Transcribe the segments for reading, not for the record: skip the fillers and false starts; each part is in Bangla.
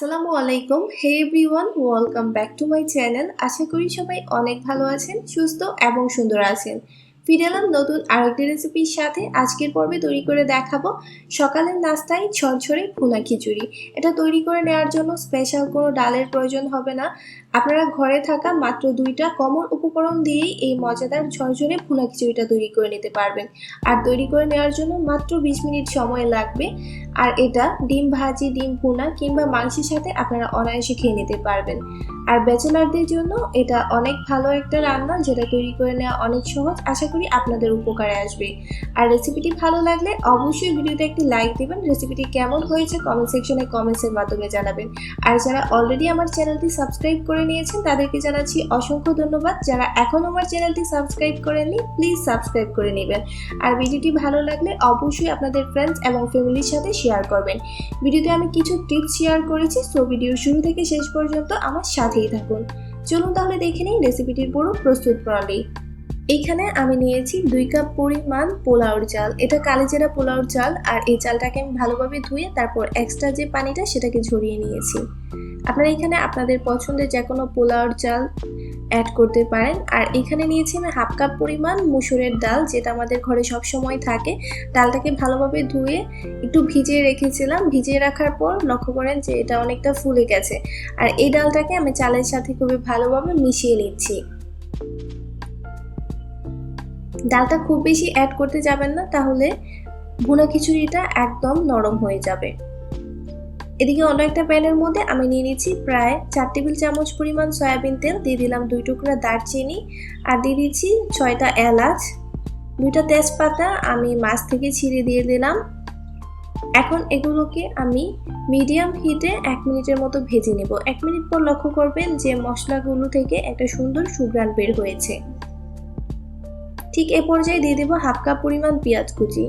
আসসালামু আলাইকুম। Hey everyone, welcome back to my channel. আশা করি সবাই অনেক ভালো আছেন, সুস্থ এবং সুন্দর আছেন। ফিরে এলাম নতুন আরেকটি রেসিপির সাথে। আজকের পর্বে তৈরি করে দেখাবো সকালের নাস্তায় ঝরঝরে ভুনা খিচুড়ি। এটা তৈরি করে নেওয়ার জন্য স্পেশাল কোনো ডালের প্রয়োজন হবে না। আপনারা ঘরে থাকা মাত্র 2টা কমন উপকরণ দিয়েই এই মজাদার ঝরঝরে ভুনা খিচুড়িটা তৈরি করে নিতে পারবেন। আর তৈরি করে নেওয়ার জন্য মাত্র 20 মিনিট সময় লাগবে। আর এটা ডিম ভাজি, ডিম ভুনা কিংবা মাংসের সাথে আপনারা অনায়াসে খেয়ে নিতে পারবেন। আর ব্যাচেলারদের জন্য এটা অনেক ভালো একটা রান্না, যেটা তৈরি করে নেওয়া অনেক সহজ। আশা করি আপনাদের উপকারে আসবে। আর রেসিপিটি ভালো লাগলে অবশ্যই ভিডিওতে একটি লাইক দিবেন। রেসিপিটি কেমন হয়েছে কমেন্ট সেকশনে কমেন্টসের মাধ্যমে জানাবেন। আর যারা অলরেডি আমার চ্যানেলটি সাবস্ক্রাইব করে নিয়েছেন তাদেরকে জানাচ্ছি অসংখ্য ধন্যবাদ। যারা এখনও আমার চ্যানেলটি সাবস্ক্রাইব করেননি প্লিজ সাবস্ক্রাইব করে নেবেন। আর ভিডিওটি ভালো লাগলে অবশ্যই আপনাদের ফ্রেন্ডস এবং ফ্যামিলির সাথে শেয়ার করবেন। ভিডিওতে আমি কিছু টিপস শেয়ার করেছি, সো ভিডিও শুরু থেকে শেষ পর্যন্ত আমার সাথেই থাকুন। চলুন তাহলে দেখে নিই রেসিপিটির পুরো প্রস্তুত প্রণালী। এইখানে আমি নিয়েছি 2 কাপ পরিমাণ পোলাওর চাল। এটা কালিজিরা পোলাওর চাল। আর এই চালটাকে আমি ভালোভাবে ধুয়ে তারপর এক্সট্রা যে পানিটা সেটাকে ঝরিয়ে নিয়েছি। আপনারা এখানে আপনাদের পছন্দের যে কোনো পোলাওর চাল অ্যাড করতে পারেন। আর এখানে নিয়েছি আমি হাফ কাপ পরিমাণ মুসুরের ডাল, যেটা আমাদের ঘরে সব সময় থাকে। ডালটাকে ভালোভাবে ধুয়ে একটু ভিজিয়ে রেখেছিলাম। ভিজিয়ে রাখার পর লক্ষ্য করেন যে এটা অনেকটা ফুলে গেছে। আর এই ডালটাকে আমি চালের সাথে খুবই ভালোভাবে মিশিয়ে নিচ্ছি। ডালটা খুব বেশি অ্যাড করতে যাবেন না, তাহলে ভুনা খিচুড়িটা একদম নরম হয়ে যাবে। এদিকে অন্য একটা প্যানের মধ্যে আমি নিয়ে নিচ্ছি প্রায় 4 টেবিল চামচ পরিমাণ সয়াবিন তেল, দিয়ে দিলাম 2 টুকরা দারচিনি, আর দিয়ে দিচ্ছি 6টা এলাচ, 2টা তেজপাতা আমি মাছ থেকে ছিঁড়ে দিয়ে দিলাম। এখন এগুলোকে আমি মিডিয়াম হিটে 1 মিনিটের মতো ভেজে নেব। 1 মিনিট পর লক্ষ্য করবেন যে মশলাগুলো থেকে একটা সুন্দর সুঘ্রাণ বের হয়েছে। ঠিক এ পর্যায়ে দিয়ে দেব হাফ কাপ পরিমাণ পেঁয়াজ কুচি,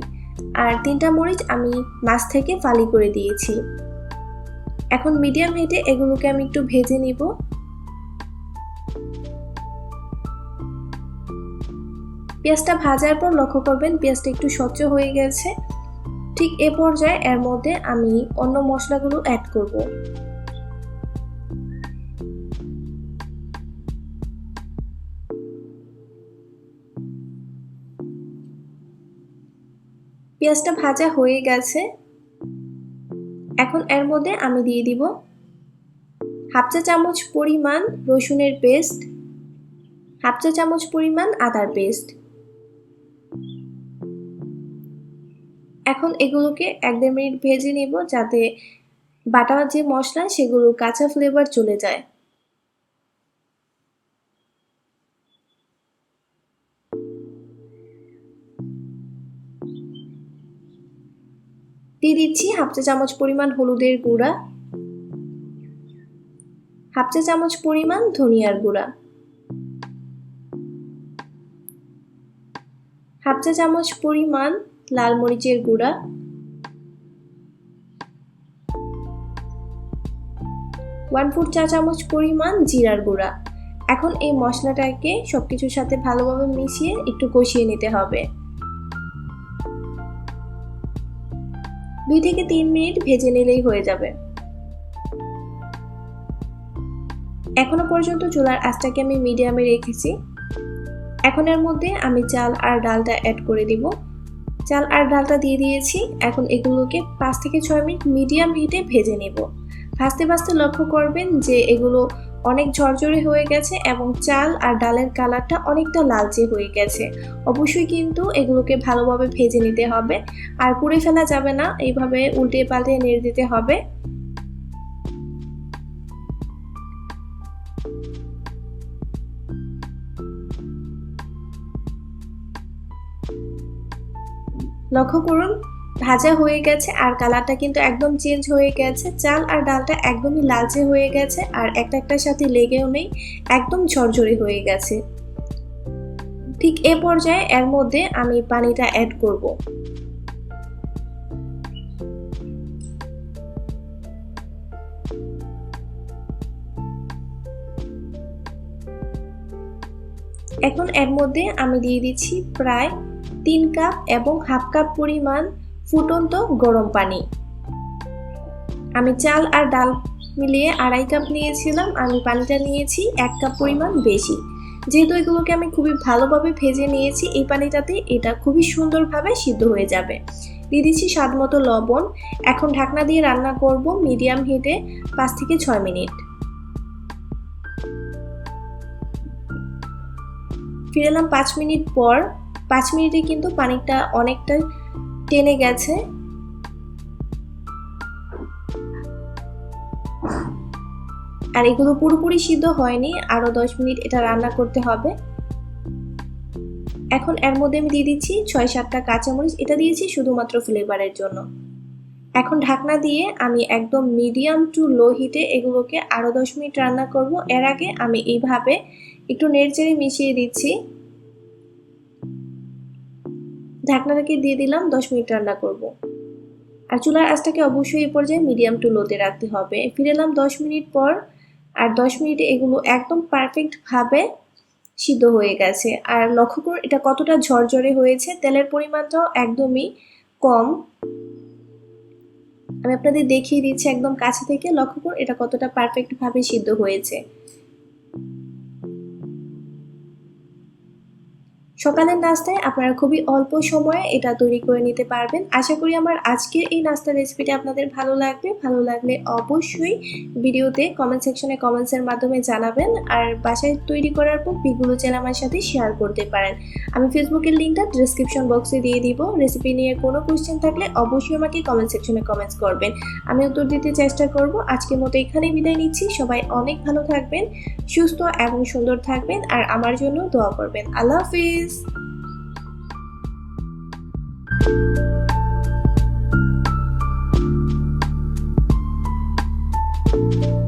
আর 3টা মরিচ আমি মাছ থেকে ফালি করে দিয়েছি। এখন মিডিয়াম হিটে এগুলোকে আমি একটু ভেজে নিব। পেঁয়াজটা ভাজার পর লক্ষ্য করবেন পেঁয়াজটা একটু স্বচ্ছ হয়ে গেছে। ঠিক এ পর্যায়ে এর মধ্যে আমি অন্য মশলাগুলো অ্যাড করব। পেঁয়াজটা ভাজা হয়ে গেছে। এখন এর মধ্যে আমি দিয়ে দিব হাফ চা চামচ পরিমাণ রসুনের পেস্ট, হাফ চা চামচ পরিমাণ আদার পেস্ট। এখন এগুলোকে 1-1.5 মিনিট ভেজে নেব, যাতে বাটা যে মশলা সেগুলোর কাঁচা ফ্লেভার চলে যায়। দিয়ে দিচ্ছি হাফ চা চামচ পরিমাণ হলুদের গুঁড়া, হাফ চা চামচ পরিমাণ ধনিয়ার গুঁড়া, হাফ চা চামচ পরিমাণ লাল মরিচের গুঁড়া, 1/4 চা চামচ পরিমাণ জিরার গুঁড়া। এখন এই মশলাটাকে সবকিছুর সাথে ভালোভাবে মিশিয়ে একটু কষিয়ে নিতে হবে। 2 থেকে 3 মিনিট ভেজে নিলেই হয়ে যাবে। এখনো পর্যন্ত চুলার আঁচটাকে আমি মিডিয়ামে রেখেছি। এখন এর মধ্যে আমি চাল আর ডালটা অ্যাড করে দিব। চাল আর ডালটা দিয়ে দিয়েছি। এখন এগুলোকে 5 থেকে 6 মিনিট মিডিয়াম হিটে ভেজে নেব। ভাজতে ভাজতে লক্ষ্য করবেন যে এগুলো অনেক ঝরঝরে হয়ে গেছে এবং চাল আর ডালের কালারটা অনেকটা লালচে হয়ে গেছে। অবশ্যই কিন্তু এগুলোকে ভালোভাবে ভেজে নিতে হবে, আর পুড়ে ফেলা যাবে না। এইভাবে উল্টে পাল্টে নেড়ে দিতে হবে। লক্ষ্য করুন ভাজা হয়ে গেছে আর কালারটা কিন্তু একদম চেঞ্জ হয়ে গেছে। চাল আর ডালটা একদমই লালচে হয়ে গেছে, আর একটার সাথে লেগেও নেই, একদম ঝরঝরে হয়ে গেছে। ঠিক এ পর্যায়ে এর মধ্যে আমি পানিটা অ্যাড করব। এখন এর মধ্যে আমি দিয়ে দিচ্ছি প্রায় 3 কাপ এবং হাফ কাপ পরিমাণ ফুটন্ত গরম পানি। আমি চাল আর ডাল মিলিয়ে 2.5 কাপ নিয়েছিলাম। আমি পানিটা নিয়েছি 1 কাপ পরিমাণ বেশি। যেহেতু এগুলোকে আমি খুবই ভালোভাবে ভেজে নিয়েছি, এই পানিটাতে এটা খুবই সুন্দরভাবে সিদ্ধ হয়ে যাবে। দিয়ে দিচ্ছি স্বাদ মতো লবণ। এখন ঢাকনা দিয়ে রান্না করব মিডিয়াম হিটে 5 থেকে 6 মিনিট। ফিরে এলাম 5 মিনিট পর। 5 মিনিটে কিন্তু পানিটা অনেকটা টেনে গেছে। আর এগুলো পুরোপুরি সিদ্ধ হয়নি, আরো 10 মিনিট এটা রান্না করতে হবে। এখন এর মধ্যে আমি দিয়ে দিচ্ছি 6-7টা কাঁচামরিচ, এটা দিয়েছি শুধুমাত্র ফ্লেভারের জন্য। এখন ঢাকনা দিয়ে আমি একদম মিডিয়াম টু লো হিটে এগুলোকে আরো 10 মিনিট রান্না করব। এর আগে আমি এইভাবে একটু নেড়েচেড়ে মিশিয়ে দিচ্ছি। ঢাকনাটাকে দিয়ে দিলাম, 10 মিনিট রান্না করব। আর চুলার আঁচটাকে অবশ্যই এই পর্যায়ে মিডিয়াম টু লোতে রাখতে হবে। ফিরে এলাম 10 মিনিট পর। আর 10 মিনিটে এগুলো একদম পারফেক্টভাবে সিদ্ধ হয়ে গেছে। আর লক্ষ্য করুন এটা কতটা ঝরঝরে হয়েছে, তেলের পরিমাণটাও একদমই কম। আমি আপনাদের দেখিয়ে দিচ্ছি একদম কাছে থেকে, লক্ষ্য করুন এটা কতটা পারফেক্টভাবে সিদ্ধ হয়েছে। সকালের নাস্তায় আপনারা খুবই অল্প সময়ে এটা তৈরি করে নিতে পারবেন। আশা করি আমার আজকের এই নাস্তার রেসিপিটা আপনাদের ভালো লাগবে। ভালো লাগলে অবশ্যই ভিডিওতে কমেন্ট সেকশনে কমেন্টসের মাধ্যমে জানাবেন। আর বাসায় তৈরি করার পর পিকগুলো চাইলে আমার সাথে শেয়ার করতে পারেন। আমি ফেসবুকের লিঙ্কটা ডেসক্রিপশন বক্সে দিয়ে দিব। রেসিপি নিয়ে কোনো কোয়েশ্চেন থাকলে অবশ্যই আমাকে কমেন্ট সেকশনে কমেন্টস করবেন, আমি উত্তর দিতে চেষ্টা করব। আজকের মতো এখানেই বিদায় নিচ্ছি। সবাই অনেক ভালো থাকবেন, সুস্থ এবং সুন্দর থাকবেন, আর আমার জন্য দোয়া করবেন। আল্লাহ হাফিজ। Thank you.